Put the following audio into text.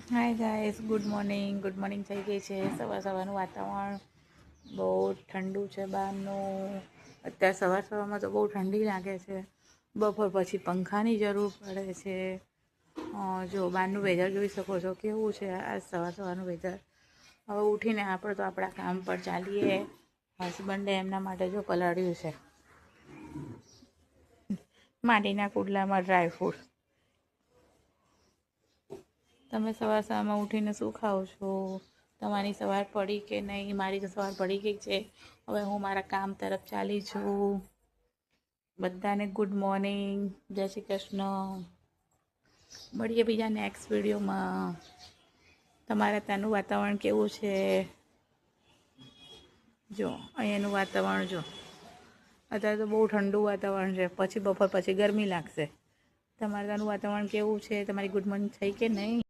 Hi guys, good morning થઈ ગઈ છે। સવારનું વાતાવરણ બહુ ઠંડુ છે બહારનું। અત્યારે સવારમાં તો બહુ ઠંડી લાગે છે। બપોર પછી પંખાની જરૂર પડે છે। જો બહારનું વેધર જોઈ શકો છો કેવું છે આ સવારનું વેધર। હવે ઉઠીને આપણે તો આપણા કામ પર ચાલીએ। હસબન્ડે એમના માટે જો પલાળ્યું છે માટીના કુડલામાં ડ્રાયફ્રૂટ। તમે સવારમાં ઉઠીને શું ખાઓ છો? તમારી સવાર પડી કે નહીં? મારી તો સવાર પડી ગઈ છે। હવે હું મારા કામ તરફ ચાલી છું। બધાને ગુડ મોર્નિંગ, જય શ્રી કૃષ્ણ। મળીએ બીજા નેક્સ્ટ વિડીયોમાં। તમારા ત્યાંનું વાતાવરણ કેવું છે? જો અહીંયાનું વાતાવરણ જો, અત્યારે તો બહુ ઠંડુ વાતાવરણ છે। પછી બપોર પછી ગરમી લાગશે। તમારા ત્યાંનું વાતાવરણ કેવું છે? તમારી ગુડ મોર્નિંગ થઈ કે નહીં?